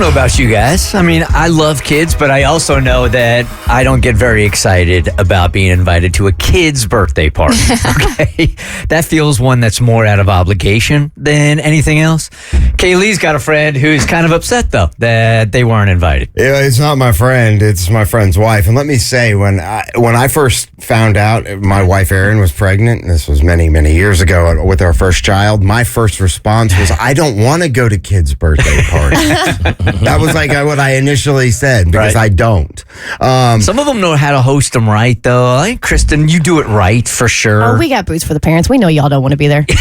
know about you guys. I mean, I love kids, but I also know that I don't get very excited about being invited to a kid's birthday party. Okay? That feels one that's more out of obligation than anything else. Kaylee's got a friend who's kind of upset, though, that they weren't invited. Yeah, it's not my friend. It's my friend's wife. And let me say, when I first found out my wife, Erin, was pregnant, this was many, many years ago with our first child, my first response was, I don't want to go to kids' birthday parties. That was like what I initially said, because I don't. Some of them know how to host them right, though. I think, Kristen, you do it right for sure. Oh, we got boots for the parents. We know y'all don't want to be there. we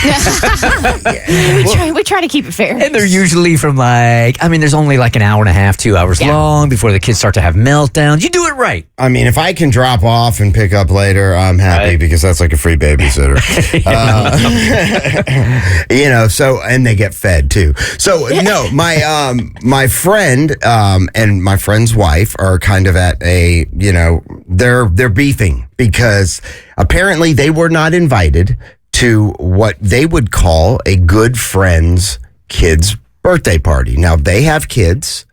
try to keep it fair. And they're usually from there's only like an hour and a half, 2 hours long before the kids start to have meltdowns. You do it right. I mean, if I can drop off and pick up later, I'm happy because that's like a free babysitter. And they get fed too. So no, my friend and my friend's wife are kind of at a, they're beefing because apparently they were not invited to what they would call a good friend's kid's birthday party. Now, they have kids.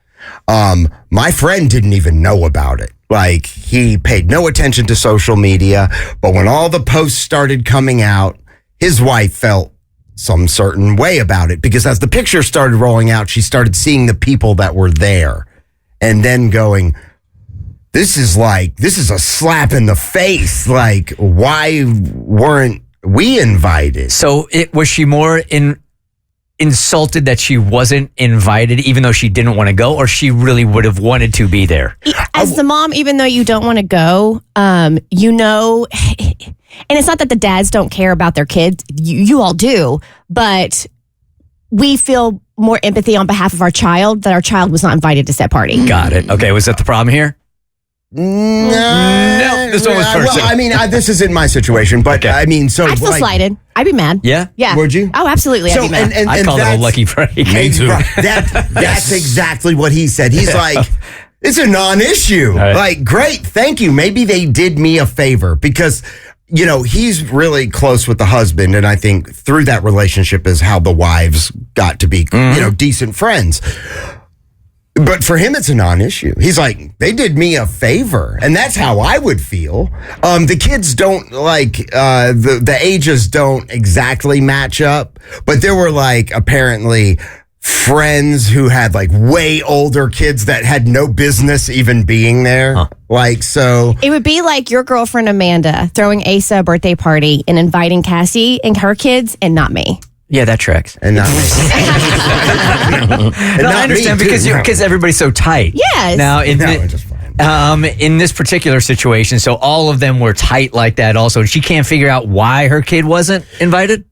My friend didn't even know about it. Like, he paid no attention to social media, but when all the posts started coming out, his wife felt some certain way about it, because as the picture started rolling out, she started seeing the people that were there and then going, this is a slap in the face. Like, why weren't we invited? So was she more insulted that she wasn't invited, even though she didn't want to go, or she really would have wanted to be there? As the mom, even though you don't want to go, and it's not that the dads don't care about their kids. You all do, but we feel more empathy on behalf of our child that our child was not invited to said party. Got it. Okay, was that the problem here? No, this one was first. Well, I mean, this isn't my situation, but okay. I mean, so I'd feel slighted. I'd be mad. Yeah? Would you? Oh, absolutely. I'd be mad. I call it a lucky break. Me too. That's exactly what he said. He's like, it's a non-issue. Right. Like, great, thank you. Maybe they did me a favor because, he's really close with the husband. And I think through that relationship is how the wives got to be, decent friends. But for him, it's a non-issue. He's like, they did me a favor. And that's how I would feel. The kids don't the ages don't exactly match up. But there were apparently friends who had way older kids that had no business even being there. Huh. So. It would be like your girlfriend Amanda throwing Asa a birthday party and inviting Cassie and her kids and not me. Yeah, that tracks. And not me. I understand because everybody's so tight. Yes. Now, in this particular situation, so all of them were tight like that also, and she can't figure out why her kid wasn't invited?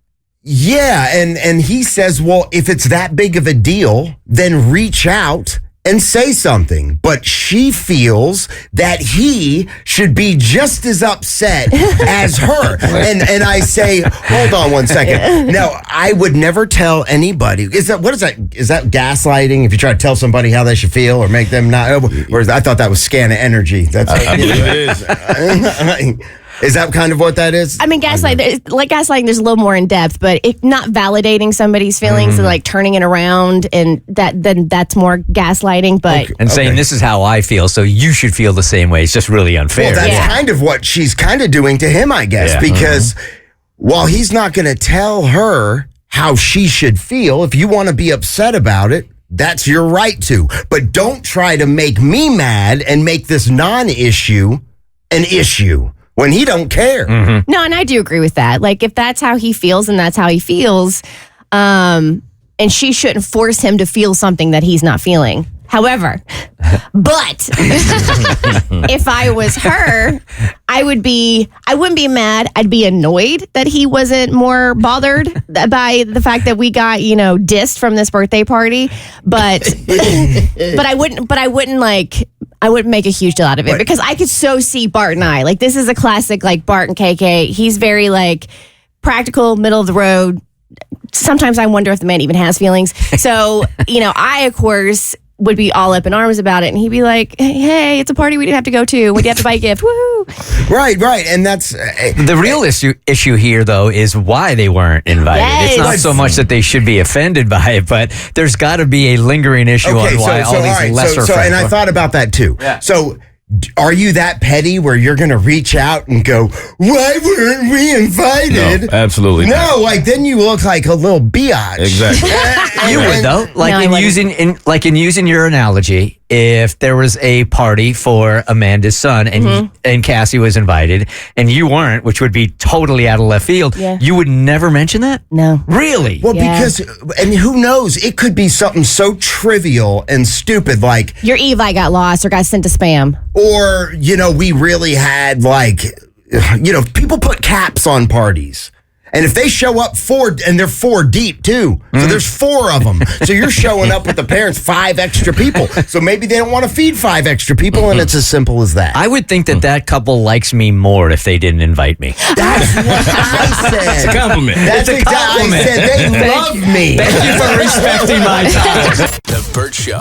Yeah, and he says, well, if it's that big of a deal, then reach out and say something. But she feels that he should be just as upset as her. And I say, hold on one second. Now, I would never tell anybody. Is that gaslighting? If you try to tell somebody how they should feel or make them not, or I thought that was scan of energy. That's it is. Is that kind of what that is? I mean, gaslighting, there's a little more in depth, but if not validating somebody's feelings and turning it around, and then that's more gaslighting. But saying this is how I feel, so you should feel the same way. It's just really unfair. Well, that's kind of what she's kind of doing to him, I guess, because while he's not going to tell her how she should feel, if you want to be upset about it, that's your right to. But don't try to make me mad and make this non-issue an issue. When he don't care. Mm-hmm. No, and I do agree with that. If that's how he feels, and that's how he feels, and she shouldn't force him to feel something that he's not feeling. However, but if I was her, I wouldn't be mad. I'd be annoyed that he wasn't more bothered by the fact that we got, dissed from this birthday party. But I wouldn't make a huge deal out of it because I could so see Bart and I. This is a classic, Bart and KK. He's very, practical, middle of the road. Sometimes I wonder if the man even has feelings. So, I, of course, would be all up in arms about it, and he'd be like, "Hey, it's a party we didn't have to go to. We didn't have to buy a gift. Woo!" Right, and that's The real issue here, though, is why they weren't invited. Yes. It's not so much that they should be offended by it, but there's got to be a lingering issue on why all these lesser friends. And I thought about that too. Yeah. So, are you that petty where you're going to reach out and go, "Why weren't we invited?" No, absolutely not. No, like then you look like a little biatch. Exactly. You would though, like No, I in wouldn't. using your analogy. If there was a party for Amanda's son and Cassie was invited and you weren't, which would be totally out of left field, Yeah. you would never mention that? No. Really? Well, Yeah. because, and who knows, it could be something so trivial and stupid like, Your Evi got lost or got sent to spam. or, we really had like, people put caps on parties. And if they show up and they're 4 deep too. So there's 4 of them. So you're showing up with the parents, 5 extra people. So maybe they don't want to feed 5 extra people, and it's as simple as that. I would think that couple likes me more if they didn't invite me. That's what I said. It's a compliment. That's It's a exactly. compliment. I said they love me. Thank you for respecting my time. The Bert Show.